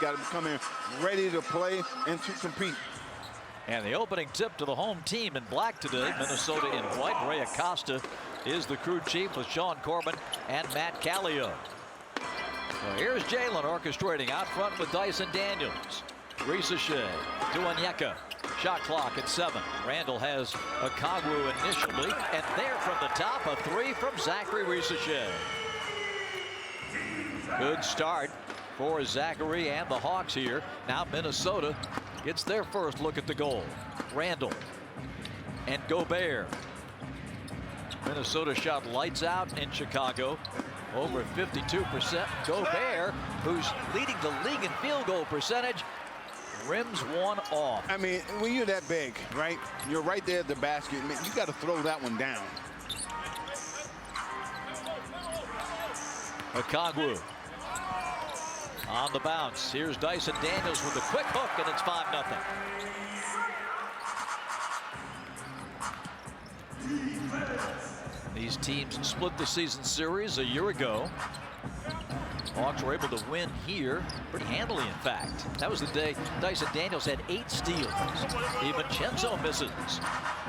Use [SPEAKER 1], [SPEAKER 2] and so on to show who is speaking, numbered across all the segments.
[SPEAKER 1] got to come in ready to play and to compete.
[SPEAKER 2] And the opening tip to the home team in black today, Minnesota in white. Ray Acosta is the crew chief with Sean Corbin and Matt Callio. So here's Jalen orchestrating out front with Dyson Daniels. Ricochet to Onyeka. Shot clock at 7. Randall has a Okongwu initially, and there from the top, a 3 from Zachary Ricochet. Good start for Zachary and the Hawks here. Now Minnesota gets their first look at the goal. Randall and Gobert. Minnesota shot lights out in Chicago. Over 52%. Gobert, who's leading the league in field goal percentage, rims one off.
[SPEAKER 1] I mean, when you're that big, right? You're right there at the basket. Man, you got to throw that one down.
[SPEAKER 2] Okongwu on the bounce. Here's Dyson Daniels with a quick hook, and it's 5-0. These teams split the season series a year ago. Hawks were able to win here pretty handily, in fact. That was the day Dyson Daniels had 8 steals. DiVincenzo misses.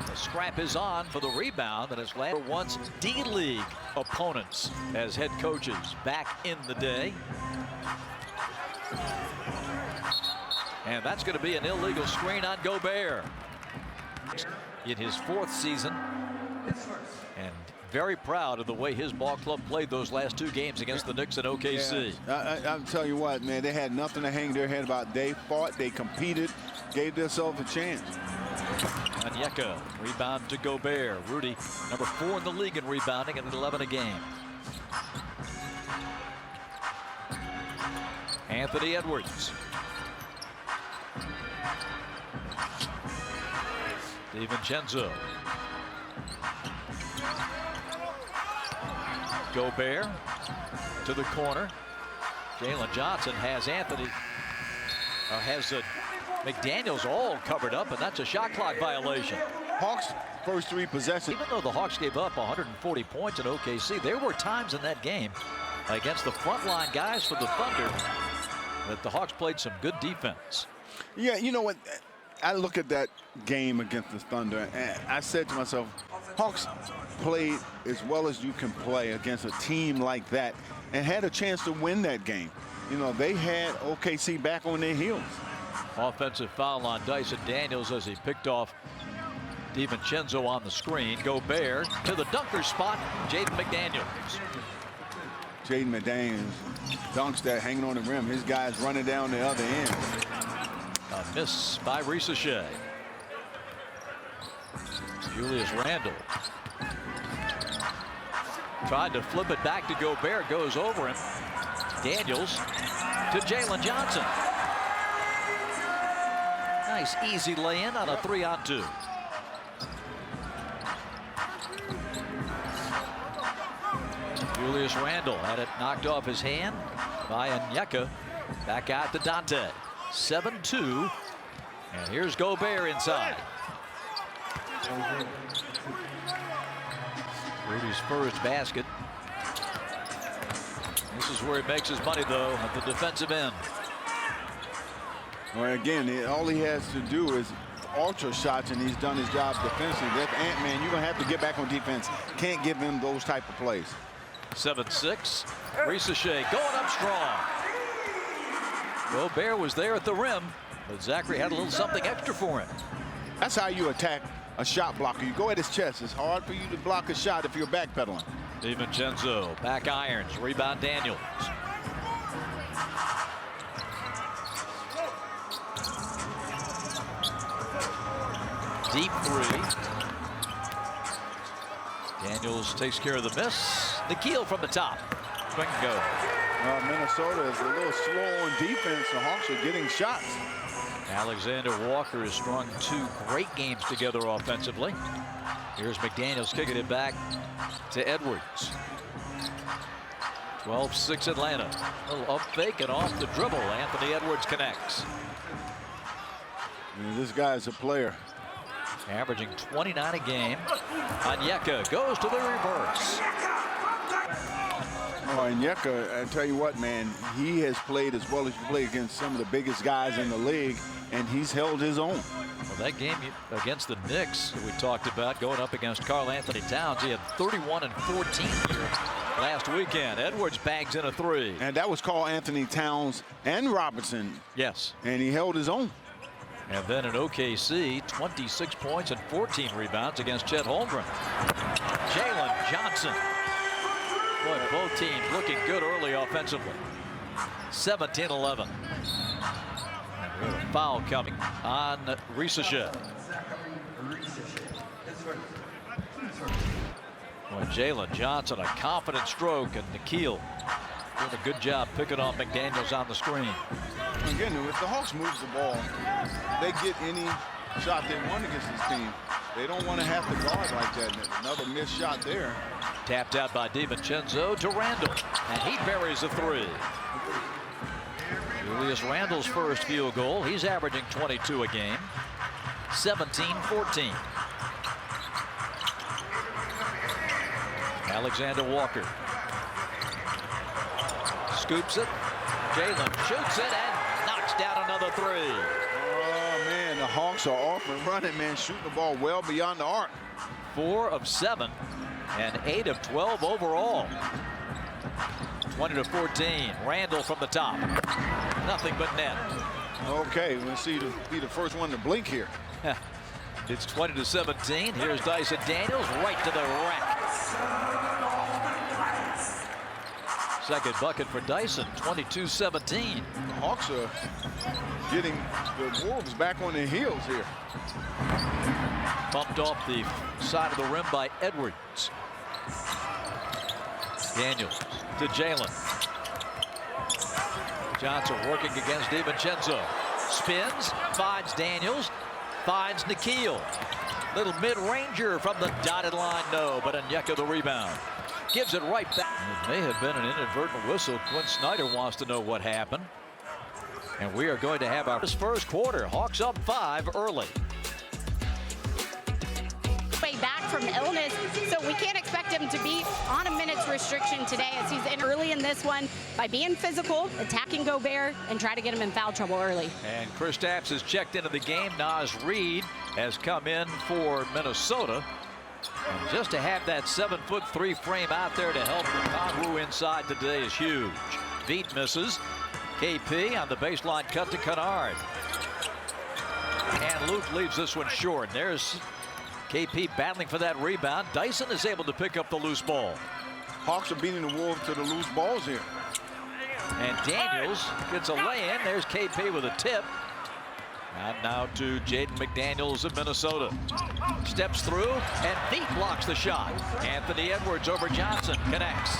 [SPEAKER 2] The scrap is on for the rebound, and has led once D-League opponents as head coaches back in the day. And that's going to be an illegal screen on Gobert. In his 4th season. And very proud of the way his ball club played those last 2 games against the Knicks and OKC.
[SPEAKER 1] Yeah. I'll tell you what, man, they had nothing to hang their head about. They fought, they competed, gave themselves a chance.
[SPEAKER 2] Onyeka, rebound to Gobert. Rudy, number 4 in the league in rebounding, at 11 a game. Anthony Edwards. DiVincenzo. Gobert to the corner. Jalen Johnson has McDaniels all covered up, and that's a shot clock violation.
[SPEAKER 1] Hawks' first 3 possessions.
[SPEAKER 2] Even though the Hawks gave up 140 points in OKC, there were times in that game against the frontline guys for the Thunder that the Hawks played some good defense.
[SPEAKER 1] Yeah, you know what? I look at that game against the Thunder, and I said to myself, Hawks played as well as you can play against a team like that and had a chance to win that game. You know, they had OKC back on their heels.
[SPEAKER 2] Offensive foul on Dyson Daniels as he picked off DiVincenzo on the screen. Gobert to the dunker spot, Jaden McDaniels.
[SPEAKER 1] Jaden McDaniels dunks that hanging on the rim. His guy's running down the other end.
[SPEAKER 2] A miss by Ricochet. Julius Randle tried to flip it back to Gobert, goes over him. Daniels to Jalen Johnson. Nice easy lay-in on a 3-on-2. Julius Randle had it knocked off his hand by Onyeka. Back out to Dante. 7-2. And here's Gobert inside. Rudy's first basket. This is where he makes his money, though, at the defensive end.
[SPEAKER 1] Well, again, all he has to do is ultra shots, and he's done his job defensively. That Ant-Man, you're going to have to get back on defense. Can't give him those type of plays.
[SPEAKER 2] 7-6. Ricochet going up strong. Gobert was there at the rim, but Zachary had a little something extra for him.
[SPEAKER 1] That's how you attack a shot blocker. You go at his chest. It's hard for you to block a shot if you're backpedaling.
[SPEAKER 2] DiVincenzo back irons. Rebound Daniels. Deep 3. Daniels takes care of the miss. Nikhil from the top. Quick and go.
[SPEAKER 1] Minnesota is a little slow on defense. The Hawks are getting shots.
[SPEAKER 2] Alexander Walker has strung 2 great games together offensively. Here's McDaniels kicking it back to Edwards. 12-6 Atlanta. A little up fake and off the dribble. Anthony Edwards connects.
[SPEAKER 1] This guy's a player.
[SPEAKER 2] Averaging 29 a game. Onyeka goes to the reverse.
[SPEAKER 1] Oh, and Onyeka, I tell you what, man, he has played as well as you play against some of the biggest guys in the league, and he's held his own.
[SPEAKER 2] Well, that game against the Knicks that we talked about, going up against Karl Anthony Towns, he had 31 and 14 here last weekend. Edwards bags in a three.
[SPEAKER 1] And that was Karl Anthony Towns and Robinson.
[SPEAKER 2] Yes.
[SPEAKER 1] And he held his own.
[SPEAKER 2] And then in OKC, 26 points and 14 rebounds against Chet Holmgren. Jalen Johnson. Boy, both teams looking good early offensively. 17-11. We have a foul coming on Risachet. Well, Jalen Johnson, a confident stroke, and Nikhil doing a good job picking off McDaniels on the screen.
[SPEAKER 1] Again, if the Hawks move the ball, they get any shot they want against this team. They don't want to have to guard like that. Another missed shot there.
[SPEAKER 2] Tapped out by DiVincenzo to Randall, and he buries a three. Julius Randle's first field goal. He's averaging 22 a game. 17-14. Alexander Walker scoops it. Jalen shoots it and knocks down another three.
[SPEAKER 1] Oh, man, the Hawks are off and running, man, shooting the ball well beyond the arc.
[SPEAKER 2] 4 of 7 and 8 of 12 overall. 20-14. Randall from the top. Nothing but net.
[SPEAKER 1] Okay, we'll see to be the first one to blink here.
[SPEAKER 2] It's 20-17. Here's Dyson Daniels right to the rack. Second bucket for Dyson. 22-17.
[SPEAKER 1] The Hawks are getting the Wolves back on their heels here.
[SPEAKER 2] Bumped off the side of the rim by Edwards. Daniels to Jalen. Johnson working against DiVincenzo. Spins, finds Daniels, finds Nikhil. Little mid-ranger from the dotted line, no, but Onyeka the rebound. Gives it right back. It may have been an inadvertent whistle. Quinn Snyder wants to know what happened. And we are going to have our first quarter. Hawks up 5 early.
[SPEAKER 3] Back from illness, so we can't expect him to be on a minutes restriction today, as he's in early in this one by being physical, attacking Gobert, and try to get him in foul trouble early.
[SPEAKER 2] And Kristaps has checked into the game. Naz Reid has come in for Minnesota. And just to have that 7'3" frame out there to help the Conru inside today is huge. Beat misses. KP on the baseline cut to Kennard. And Luke leaves this one short. There's KP battling for that rebound. Dyson is able to pick up the loose ball.
[SPEAKER 1] Hawks are beating the Wolves to the loose balls here.
[SPEAKER 2] And Daniels gets a lay-in. There's KP with a tip. And now to Jaden McDaniels of Minnesota. Steps through and feet blocks the shot. Anthony Edwards over Johnson. Connects.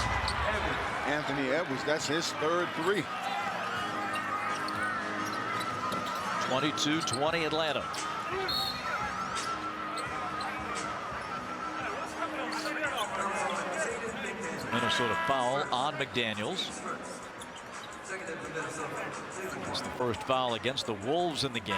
[SPEAKER 1] Anthony Edwards, that's his third three.
[SPEAKER 2] 22-20 Atlanta. Minnesota foul on McDaniels. It's the first foul against the Wolves in the game.